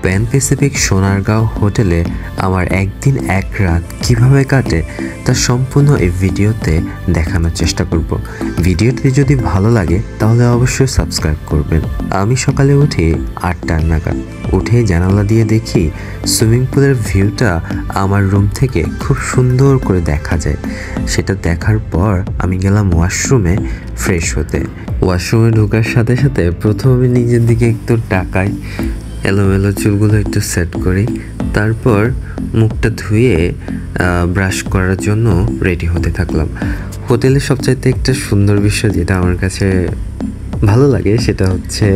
Pan Pacific Sonargaon হোটেলে আমার একদিন এক রাত কিভাবে কাটে তা সম্পূর্ণ এই ভিডিওতে দেখানোর চেষ্টা করব। ভিডিওটি যদি ভালো লাগে তাহলে অবশ্যই সাবস্ক্রাইব করবেন। আমি সকালে উঠি 8টার নাগাদ। উঠে জানালা দিয়ে দেখি সুইমিং পুলের ভিউটা আমার রুম থেকে খুব সুন্দর করে দেখা যায়। সেটা দেখার পর আমি গেলাম ওয়াশরুমে ফ্রেশ হতে। ওয়াশরুমে ঢোকার সাথে সাথে প্রথমে নিজের দিকে একটু তাকাই, এলোমেলো চুলগুলো একটু সেট করি, তারপর মুখটা ধুয়ে ব্রাশ করার জন্য রেডি হতে থাকলাম। হোটেলের সবচাইতে একটা সুন্দর বিষয় যেটা আমার কাছে ভালো লাগে সেটা হচ্ছে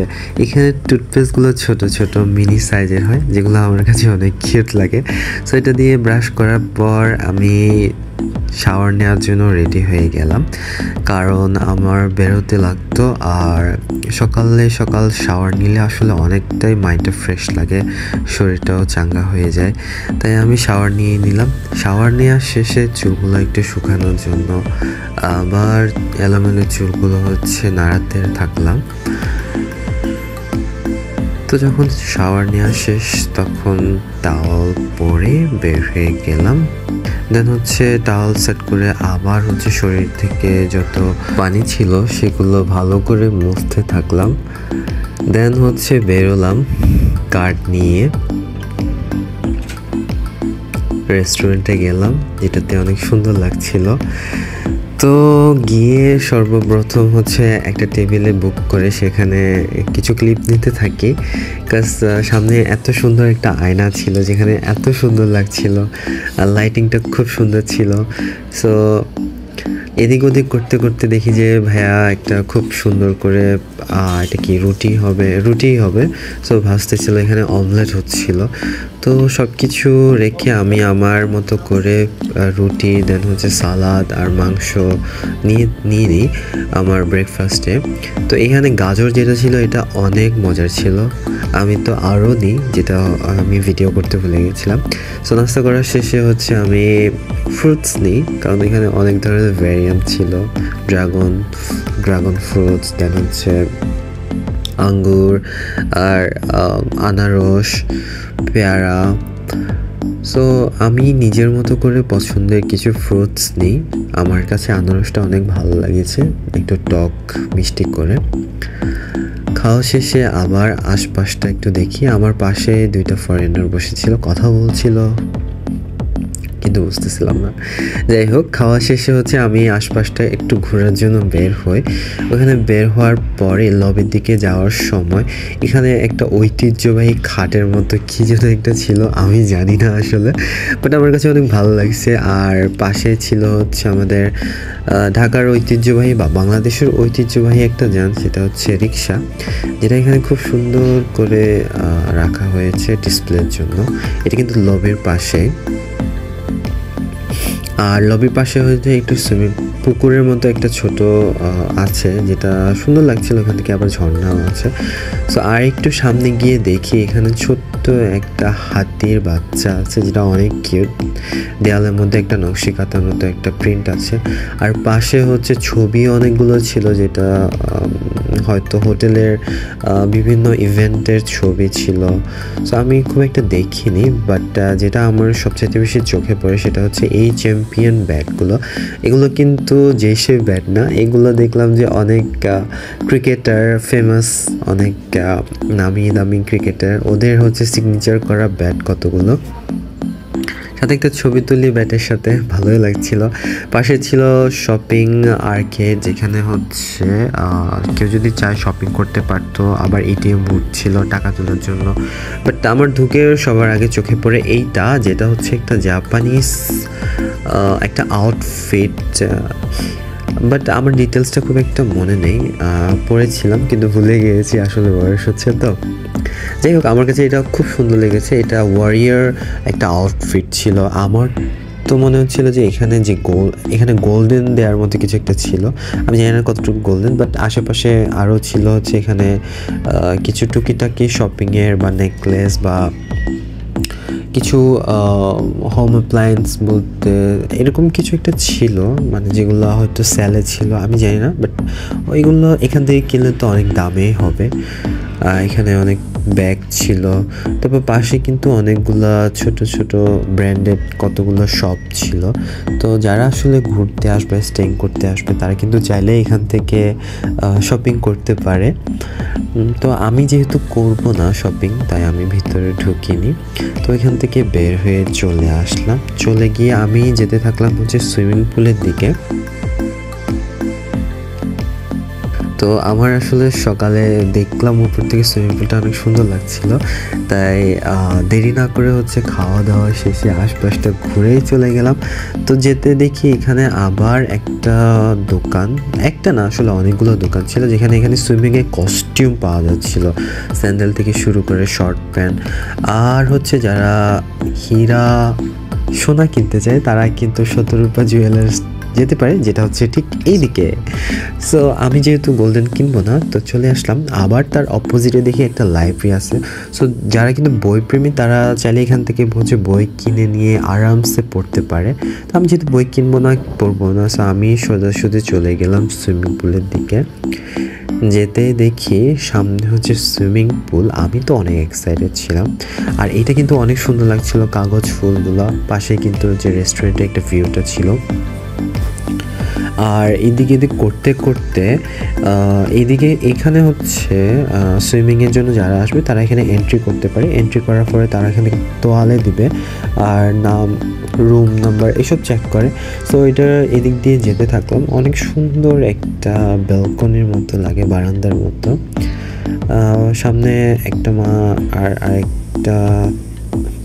এখানে টুথপেস্টগুলো ছোট ছোট মিনি সাইজের হয়, যেগুলো আমার কাছে অনেক কিউট লাগে। সো এটা দিয়ে ব্রাশ করার পর আমি শাওয়ার নেওয়ার জন্য রেডি হয়ে গেলাম, কারণ আমার বেরোতে লাগতো। আর সকাল শাওয়ার নিলে আসলে অনেকটাই মাইন্ডটা ফ্রেশ লাগে, শরীরটাও চাঙ্গা হয়ে যায়। তাই আমি শাওয়ার নিয়ে নিলাম। শাওয়ার নেওয়ার শেষে চুলগুলো একটু শুকানোর জন্য আবার এলোমেলো চুলগুলো নাড়াতে থাকলাম। তো যখন শাওয়ার নেওয়া শেষ তখন টাওয়াল পরে বের হয়ে গেলাম। দেন টাওয়াল সেট করে আবার শরীর থেকে যত পানি ছিল সেগুলো ভালো করে মুছতে থাকলাম। দেন বেরোলাম কার্ড নিয়ে, রেস্টুরেন্টে গেলাম যেটাতে অনেক সুন্দর লাগছিল। তো গিয়ে সর্বপ্রথম একটা টেবিলে বুক করে সেখানে কিছু ক্লিপ নিতে থাকি, কাজ সামনে এত সুন্দর একটা আয়না ছিল যেখানে এত সুন্দর লাগছিল আর লাইটিংটা খুব সুন্দর ছিল। সো এদিক ওদিক করতে করতে দেখি যে ভাইয়া একটা খুব সুন্দর করে এটা কি রুটি হবে সো ভাজতেছিল, এখানে অমলেট হচ্ছিল। তো সব কিছু রেখে আমি আমার মতো করে রুটি দেন সালাদ আর মাংস নিয়ে নিই আমার ব্রেকফাস্টে। তো এখানে গাজর যেটা ছিল এটা অনেক মজার ছিল, আমি তো আরও নিই যেটা আমি ভিডিও করতে ভুলে গেছিলাম। সো নাস্তা করার শেষে আমি ফ্রুটস নিই, কারণ এখানে অনেক ধরনের ভ্যারিয়েন্ট ছিল, ড্রাগন ফ্রুটস দেন আঙ্গুর আর আনারস, পেয়ারা। সো আমি নিজের মতো করে পছন্দের কিছু ফ্রুটস নিই। আমার কাছে আনারসটা অনেক ভালো লাগেছে, একটু টক মিষ্টি করে। খাওয়া শেষে আবার আশপাশটা একটু দেখি। আমার পাশে 2টা ফরেনার বসেছিল, কথা বলছিল কিন্তু বুঝতেছিলাম না। যাই হোক, খাওয়া শেষে আমি আশপাশটা একটু ঘোরার জন্য বের হই। ওখানে বের হওয়ার পরে লবির দিকে যাওয়ার সময় এখানে একটা ঐতিহ্যবাহী খাটের মতো কী যেন একটা ছিল, আমি জানি না আসলে, বাট আমার কাছে অনেক ভালো লাগছে। আর পাশে ছিল আমাদের ঢাকার ঐতিহ্যবাহী বা বাংলাদেশের ঐতিহ্যবাহী একটা যান, সেটা রিক্সা, যেটা এখানে খুব সুন্দর করে রাখা হয়েছে ডিসপ্লের জন্য। এটা কিন্তু লবির পাশে, আর লবির পাশে একটু সুইমিং পুকুরের মতো একটা ছোট আছে, যেটা সুন্দর লাগছিল। ওখান থেকে আবার ঝর্ণাও আছে। সো আর একটু সামনে গিয়ে দেখি এখানে ছোট্ট একটা হাতির বাচ্চা আছে, যেটা অনেক কিউট। দেয়ালের মধ্যে একটা নকশি কাঁথার মতো একটা প্রিন্ট আছে। আর পাশে ছবি অনেকগুলো ছিল, যেটা হয়তো হোটেলের বিভিন্ন ইভেন্টের ছবি ছিল। সো আমি খুব একটা দেখিনি, বাট যেটা আমার সবচেয়ে বেশি চোখে পড়ে সেটা এই চ্যাম্পিয়ন ব্যাটগুলো। এগুলো কিন্তু যে সে ব্যাট না, এগুলো দেখলাম যে অনেক ক্রিকেটার, ফেমাস অনেক নামি দামি ক্রিকেটার, ওদের সিগনেচার করা ব্যাট কতগুলো, সাথে একটা ছবি তুলি ব্যাটের সাথে, ভালোই লাগছিল। পাশে ছিল শপিং আর্কেড, যেখানে কেউ যদি চায় শপিং করতে পারতো। আবার এটিএম বুথ ছিল টাকা তোলার জন্য। বাট আমার ঢুকে সবার আগে চোখে পড়ে এইটা, যেটা একটা জাপানিজ একটা আউটফিট, বাট আমার ডিটেলসটা খুব একটা মনে নেই, পড়েছিলাম কিন্তু ভুলে গিয়েছি, আসলে বয়স হচ্ছে তো। যাই হোক, আমার কাছে এটা খুব সুন্দর লেগেছে। এটা ওয়ারিয়ার একটা আউটফিট ছিল। আমার তো মনে হচ্ছিল যে এখানে গোল্ডেন দেওয়ার মতো কিছু একটা ছিল, আমি জানি না কতটুকু গোল্ডেন, বাট আশেপাশে আরও ছিল এখানে কিছু টুকিটাকি শপিংয়ের বা নেকলেস বা কিছু হোম অ্যাপ্লায়েন্স বলতে এরকম কিছু একটা ছিল, মানে যেগুলো হয়তো সেলে ছিল, আমি জানি না, বাট ওইগুলো এখান থেকে কিনলে তো অনেক দামে হবে। এখানে অনেক ব্যাগ ছিল, তারপর পাশে কিন্তু অনেকগুলা ছোট ছোট ব্র্যান্ডেড কতগুলো শপ ছিল। তো যারা আসলে ঘুরতে আসবে, স্টেইং করতে আসবে, তারা কিন্তু চাইলে এখান থেকে শপিং করতে পারে। তো আমি যেহেতু করব না শপিং, তাই আমি ভিতরে ঢুকিনি। তো এখান থেকে বের হয়ে চলে আসলাম। চলে গিয়ে আমি যেতে থাকলাম হচ্ছে সুইমিং পুলের দিকে। তো আমার আসলে সকালে দেখলাম উপর থেকে সুইমিং পুলটা অনেক সুন্দর লাগছিল, তাই দেরি না করে হচ্ছে খাওয়া দাওয়া শেষে আশপাশটা ঘুরেই চলে গেলাম। তো যেতে দেখি এখানে আবার একটা দোকান, একটা না আসলে অনেকগুলো দোকান ছিল, যেখানে এখানে সুইমিংয়ে কস্টিউম পাওয়া যাচ্ছিল, স্যান্ডেল থেকে শুরু করে শর্ট প্যান্ট। আর হচ্ছে যারা হীরা সোনা কিনতে চায় তারা কিন্তু শতরূপা জুয়েলার্স যেতে পারে, যেটা হচ্ছে ঠিক এইদিকে। সো আমি যেহেতু গোল্ডেন কিনবো না, তো চলে আসলাম। আবার তার অপোজিটে দেখি একটা লাইব্রেরি আছে। সো যারা কিন্তু বইপ্রেমী তারা চাইলে এখান থেকে হচ্ছে বই কিনে নিয়ে আরামসে পড়তে পারে। তো আমি যেহেতু বই কিনবো না, পড়বো না, সো আমি সোজাসুজি চলে গেলাম সুইমিং পুলের দিকে। যেতে দেখি সামনে হচ্ছে সুইমিং পুল। আমি তো অনেক এক্সাইটেড ছিলাম, আর এটা কিন্তু অনেক সুন্দর লাগছিল, কাগজ ফুলগুলো। পাশে কিন্তু যে রেস্টুরেন্টে একটা ভিউটা ছিল। আর এদিকে করতে করতে এদিকে এখানে হচ্ছে সুইমিংয়ের জন্য যারা আসবে তারা এখানে এন্ট্রি করতে পারে। এন্ট্রি করার পরে তারা এখানে তোয়ালে দিবে আর নাম, রুম নাম্বার এসব চেক করে। সো এটা এদিক দিয়ে যেতে থাকলাম। অনেক সুন্দর একটা ব্যালকনির মতো লাগে, বারান্দার মতো। সামনে একটা মা আর আরেকটা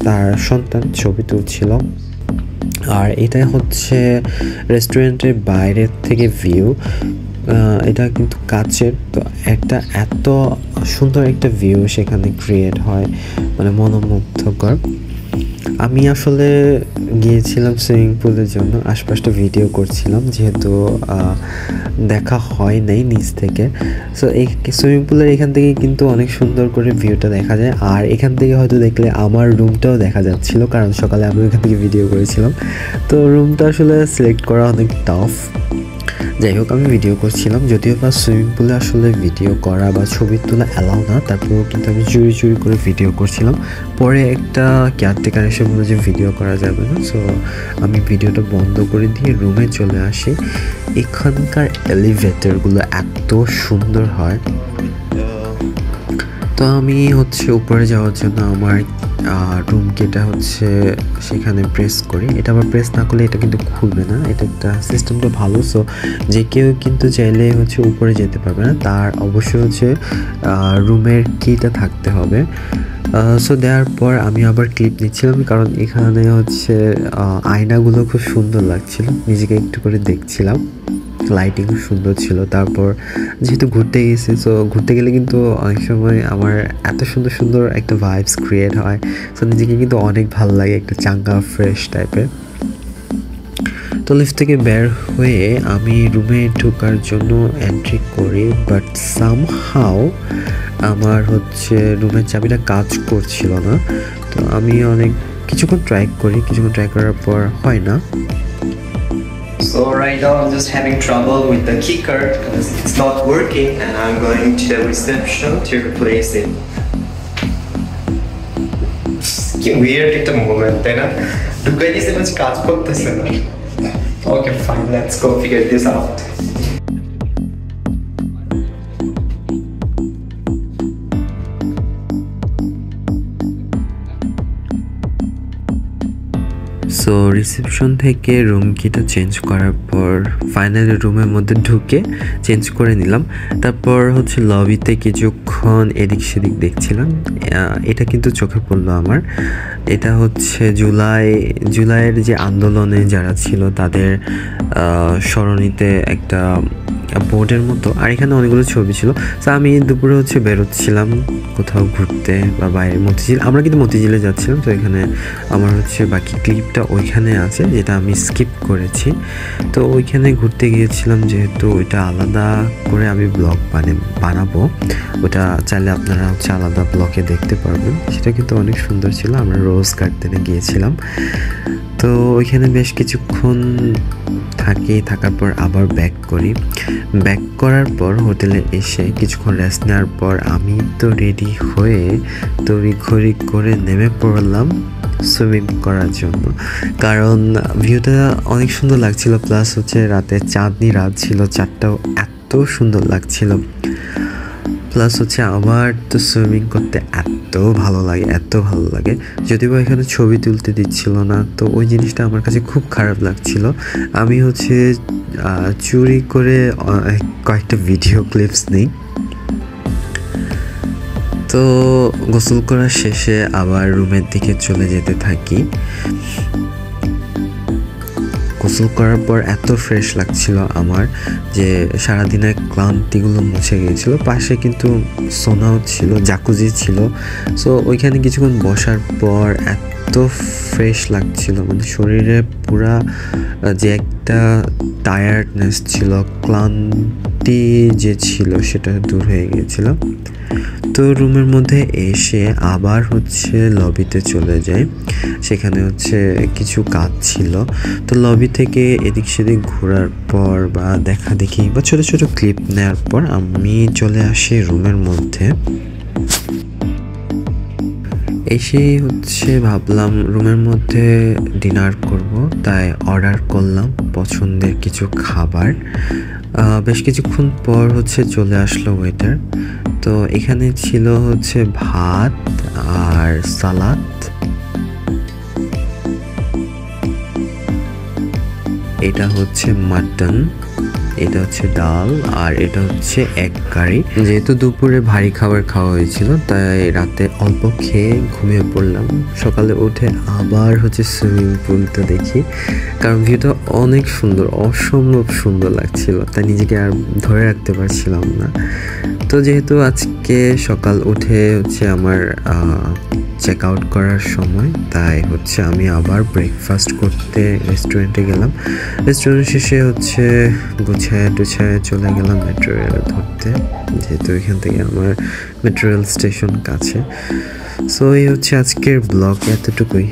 তার সন্তান ছবি তুলছিল। আর এটা হচ্ছে রেস্টুরেন্টের বাইরের থেকে ভিউ। এটা কিন্তু কাচের, তো একটা এত সুন্দর একটা ভিউ সেখানে ক্রিয়েট হয়, মানে মনোমুগ্ধকর। আমি আসলে গিয়েছিলাম সুইমিং পুলের জন্য, আশপাশটা ভিডিও করছিলাম যেহেতু দেখা হয় নাই নিচ থেকে। সো এই সুইমিং পুলের এখান থেকে কিন্তু অনেক সুন্দর করে ভিউটা দেখা যায়। আর এখান থেকে হয়তো দেখলে আমার রুমটাও দেখা যাচ্ছিল, কারণ সকালে আমি এখান থেকে ভিডিও করেছিলাম। তো রুমটা আসলে সিলেক্ট করা অনেক টাফ। যাই হোক, আমি ভিডিও করছিলাম, যদিও বা সুইমিং পুলে আসলে ভিডিও করা বা ছবি তোলা অ্যালাউ না, তারপরেও কিন্তু আমি চুরি চুরি করে ভিডিও করছিলাম। পরে একটা কেয়ারটেকার এসে বলে যে ভিডিও করা যাবে না। সো আমি ভিডিওটা বন্ধ করে দিয়ে রুমে চলে আসি। এখানকার এলিভেটরগুলো এত সুন্দর হয়। তো আমি হচ্ছে উপরে যাওয়ার জন্য আমার রুম কিটা হচ্ছে সেখানে প্রেস করি। এটা আবার প্রেস না করলে এটা কিন্তু খুলবে না, এটা একটা সিস্টেমটা ভালো। সো যে কেউ কিন্তু চাইলে হচ্ছে উপরে যেতে পারবে না, তার অবশ্যই হচ্ছে রুমের কিটা থাকতে হবে। সো দেওয়ার পর আমি আবার ক্লিপ নিচ্ছিলাম, কারণ এখানে হচ্ছে আয়নাগুলো খুব সুন্দর লাগছিল, নিজেকে একটু করে দেখছিলাম। লাইটিং সুন্দর ছিল। তারপর যেহেতু ঘুরতে গেছি, সো ঘুরতে গেলে কিন্তু অনেক সময় আমার এত সুন্দর সুন্দর একটা ভাইবস ক্রিয়েট হয়। সো নিজেকে কিন্তু অনেক ভালো লাগে, একটা চাঙ্গা ফ্রেশ টাইপের। তো লিফট থেকে বের হয়ে আমি রুমে ঢোকার জন্য এন্ট্রি করি, বাট সামহাও আমার হচ্ছে রুমের চাবিটা কাজ করছিল না। তো আমি কিছুক্ষণ ট্রাই করার পর হয় না। So right now I'm just having trouble with the key card because it's not working, and I'm going to the reception to replace it. It's weird at the moment, তাই না? ঢুকাই দিয়েছে বাট কাজ করতেছে না। Okay, fine, let's go figure this out. So reception থেকে room কিটা change করার পর ফাইনালি রুমের মধ্যে ঢুকে চেঞ্জ করে নিলাম। তারপর হচ্ছে লবিতে কিছুক্ষণ এদিক সেদিক দেখছিলাম। এটা কিন্তু চোখে পড়লো আমার, এটা হচ্ছে জুলাইয়ের যে আন্দোলনে যারা ছিল তাদের স্মরণীতে একটা বোর্ডের মতো, আর এখানে অনেকগুলো ছবি ছিল। তো আমি দুপুরে হচ্ছে বেরোচ্ছিলাম কোথাও ঘুরতে বা বাইরে আমরা কিন্তু মতিঝিলে যাচ্ছিলাম। তো এখানে আমার হচ্ছে বাকি ক্লিপটা ওইখানে আছে, যেটা আমি স্কিপ করেছি। তো ওইখানে ঘুরতে গিয়েছিলাম, যেহেতু ওইটা আলাদা করে আমি ব্লগ বানাবো, ওটা চাইলে আপনারা হচ্ছে আলাদা ব্লগে দেখতে পারবেন। সেটা কিন্তু অনেক সুন্দর ছিল। আমরা রোজ গার্ডেনে গিয়েছিলাম। তো ওইখানে বেশ কিছুক্ষণ থাকার পর আবার ব্যাক করার পর হোটেলে এসে কিছুক্ষণ রেস্ট নেওয়ার পর আমি তো রেডি হয়ে তড়িঘড়ি করে নেমে পড়লাম সুইমিং করার জন্য। কারণ ভিউটা অনেক সুন্দর লাগছিল, প্লাস হচ্ছে রাতে চাঁদনি রাত ছিল, চাঁদটাও এত সুন্দর লাগছিল। প্লাস হচ্ছে আমার তো সুইমিং করতে এত ভালো লাগে, যদিও এখানে ছবি তুলতে দিচ্ছিল না, তো ওই জিনিসটা আমার কাছে খুব খারাপ লাগছিল। আমি হচ্ছে চুরি করে কয়েকটা ভিডিও ক্লিপস নিই। তো গোসল করার শেষে আবার রুমের দিকে চলে যেতে থাকি। গোসল করার পর এত ফ্রেশ লাগছিল আমার যে সারাদিনের ক্লান্তিগুলো মুছে গিয়েছিল। পাশে কিন্তু সোনাও ছিল, জাকুজি ছিল। সো ওইখানে কিছুক্ষণ বসার পর এত ফ্রেশ লাগছিল, মানে শরীরে পুরা যে একটা টায়ার্ডনেস ছিল, ক্লান্তি যে ছিল, সেটা দূর হয়ে গিয়েছিল। তো রুমের মধ্যে এসে আবার হচ্ছে লবিতে চলে যাই। সেখানে হচ্ছে কিছু কাজ ছিল, তো লবি থেকে এদিক সেদিক ঘোরার পর বা দেখি বা ছোট ছোট ক্লিপ নেওয়ার পর আমি চলে আসি রুমের মধ্যে। এসেই হচ্ছে ভাবলাম রুমের মধ্যে ডিনার করব, তাই অর্ডার করলাম পছন্দের কিছু খাবার। বেশ কিছুক্ষণ পর হচ্ছে চলে আসলো ওয়েটার। তো এখানে ছিল হচ্ছে ভাত আর সালাদ, এটা হচ্ছে মাটন, এটা হচ্ছে ডাল, আর এটা হচ্ছে এগ কারি। যেহেতু দুপুরে ভারী খাবার খাওয়া হয়েছিল, তাই রাতে অল্প খেয়ে ঘুমিয়ে পড়লাম। সকালে উঠে আবার হচ্ছে সুইমিং পুলটা দেখি, কারণ ভিউটা অনেক সুন্দর, অসম্ভব সুন্দর লাগছিল, তাই নিজেকে আর ধরে রাখতে পারছিলাম না। তো যেহেতু আজকে সকাল উঠে হচ্ছে আমার চেক আউট করার সময়, তাই হচ্ছে আমি আবার ব্রেকফাস্ট করতে রেস্টুরেন্টে গেলাম। রেস্টুরেন্ট শেষে হচ্ছে গুছায় চলে গেলাম মেট্রো রেল ধরতে, যেহেতু এখান থেকে আমার মেট্রো রেল স্টেশন কাছে। সো এই হচ্ছে আজকের ব্লগ, এতটুকুই।